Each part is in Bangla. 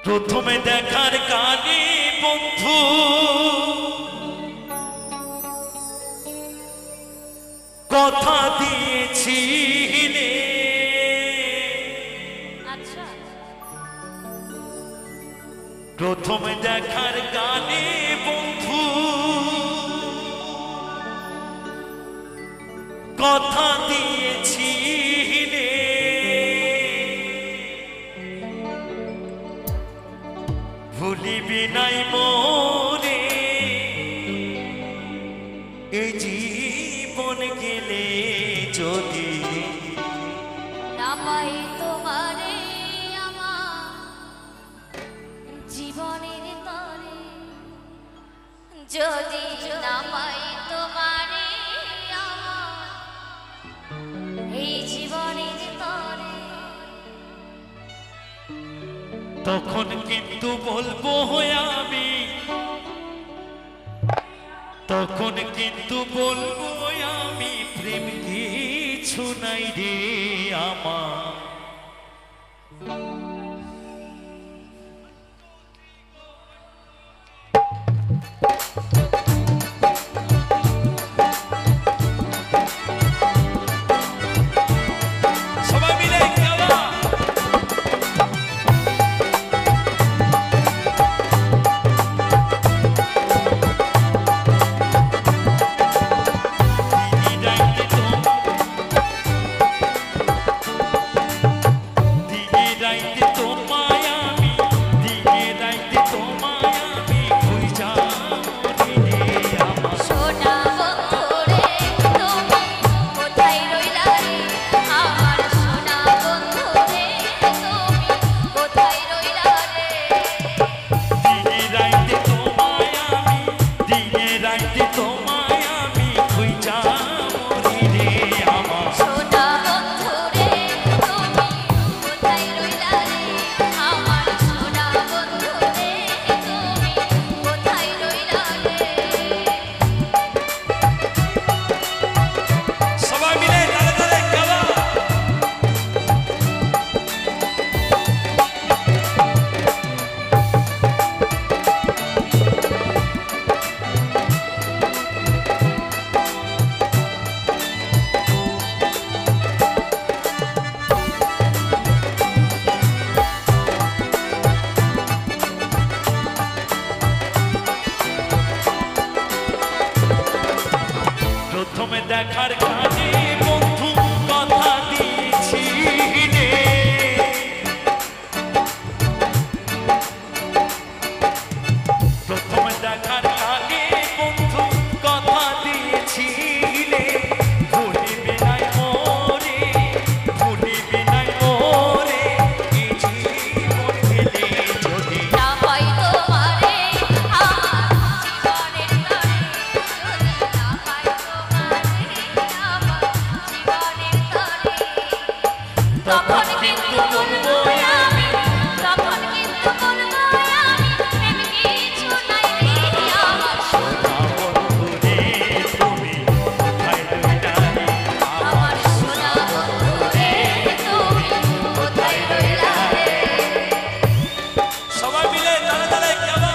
প্রথমে দেখার কানে বন্ধু কথা দিয়েছিলে, আচ্ছা প্রথমে দেখার কানে বন্ধু কথা দিয়েছিলে, ভুলিবি নাই মোরে এই জীবন গেলে যদি না পাই তোমারে আমার জীবনের তরে, যদি না পাই তোমারে আমার এই জীবনের তরে, তখন কিন্তু বলবো আমি, তখন কিন্তু বলবো আমি প্রেম কিছু নাই রে আমার। প্রথমে দেখার কানে বন্ধু কথা দিয়েছিলে, প্রথমে দেখার কানে বন্ধু কথা দিয়েছিলে, ভুলিবি নাই মোরে, ভুলিবি নাই মোরে এই জীবন গেলে যদি না পাই তোমারে আমার জীবনের তরে, যদি না পাই তোমারে আমার জীবনের তরে, তখন কিন্তু বলবো আমি, তখন কিন্তু বলবো আমি প্রেম কিছু নাই রে আমার। সোনা বন্ধু রে তুমি কোথায় রইলা রে আমার সোনা বন্ধু রে তুমি কোথায় রইলা রে। সবাই মিলে দাঁড়া দাঁড়ায় কেমন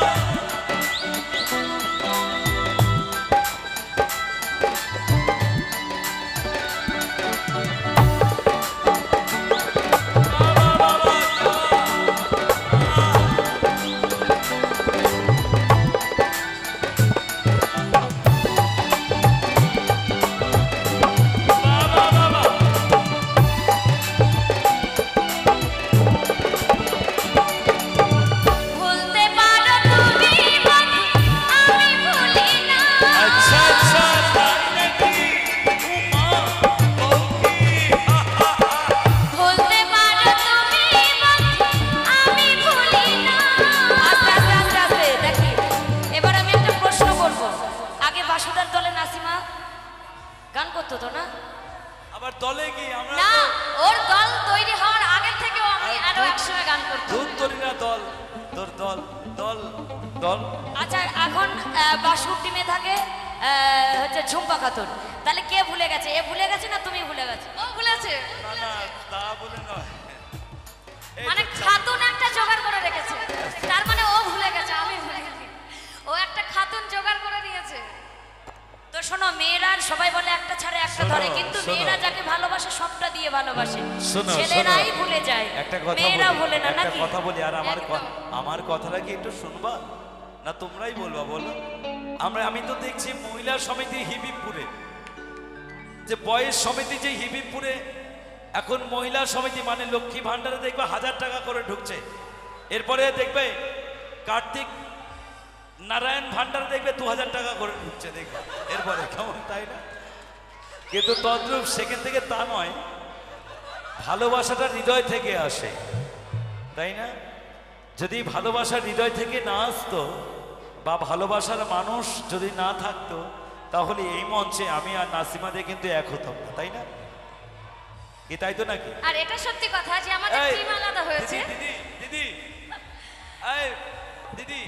ভুলতে পারো তুমি বন্ধু, আমি ভুলি না। আচ্ছা আচ্ছা তাই নাকি উমা বৌকি ভুলতে পারো তুমি বন্ধু, আমি ভুলি না। আস্তে আস্তে আস্তে আস্তে দেখি, এবার আমি একটা প্রশ্ন করব। আগে বাসুদার দলে নাসিমা গান করতো তো না? আবার দলে কি আমরা না, ওর দল তৈরি হওয়ার আগে থেকেও আমি আরো একসঙ্গে গান করতাম। দুধ তরি না দল তোর দল দল দল আচ্ছা, এখন বাসুর টিমে থাকে হচ্ছে ঝুম্পা খাতুন। তাহলে কে ভুলে গেছে? এ ভুলে গেছে না তুমি ভুলে গেছো? ও ভুলেছে। না না তা বলে নয়, মানে খাতুন একটা জোগাড় করে রেখেছে। ভালোবাসে, শোনো, ছেলেরাই শোনো। ভুলে যায়, একটা কথা মেয়েরা বলি, ভুলে না একটা নাকি? কথা বলি, আর একদম। আমার কথাটা কি একটু শুনবা না তোমরাই বলবা বলো? আমি তো দেখছি মহিলা সমিতি হিবিবপুরে, যে বয়স সমিতি যে হিবিবপুরে, এখন মহিলা সমিতি মানে লক্ষ্মী ভান্ডারে দেখবে 1000 টাকা করে ঢুকছে, এরপরে দেখবে কার্তিক নারায়ণ ভান্ডারে দেখবে 2000 টাকা করে ঢুকছে, দেখবে এরপরে কেমন, তাই না? কিন্তু তদ্রূপ সেখান থেকে তা নয়, ভালোবাসাটা হৃদয় থেকে আসে, তাই না? যদি ভালোবাসা হৃদয় থেকে না আসতো বা ভালোবাসার মানুষ যদি না থাকতো, তাহলে এই মঞ্চে আমি আর নাসিমা দিয়ে কিন্তু এক হতাম না, তাই না? কি তাই তো নাকি? আর এটা সত্যি কথা যে আমাদের এই, টিম আলাদা হয়েছে। দিদি দিদি এই দিদি,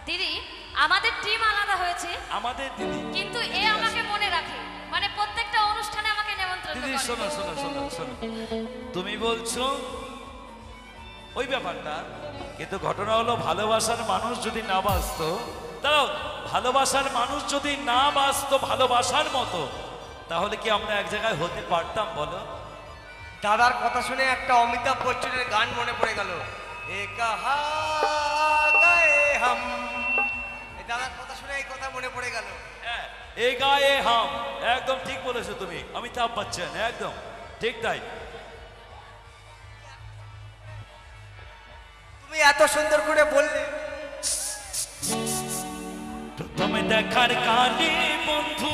দিদি, আমাদের টিম আলাদা হয়েছে, আমাদের দিদি, কিন্তু এ আমাকে মনে রাখে, মানে প্রত্যেকটা অনুষ্ঠানে আমাকে নিমন্ত্রণ দিদি করে। শোনো শোনো শোনো শোনো, তুমি বলছো ওই ব্যাপারটা, কিন্তু ঘটনা হলো ভালোবাসার মানুষ যদি না বাসতো, তাও ভালোবাসার মানুষ যদি না বাসতো ভালোবাসার মতো, তাহলে কি আমরা এক জায়গায় হতে পারতাম বলো? দাদার কথা শুনে একটা অমিতাভ বচ্চনের গান মনে পড়ে গেল, এ কাহা গায়ে হাম। এই দাদার কথা শুনে এই কথা মনে পড়ে গেল। হ্যাঁ, এ গায়ে হাম, একদম ঠিক বলেছো তুমি, অমিতাভ বচ্চন, একদম ঠিক তাই। তুমি এত সুন্দর করে বললে। প্রথমে দেখার কালে বন্ধু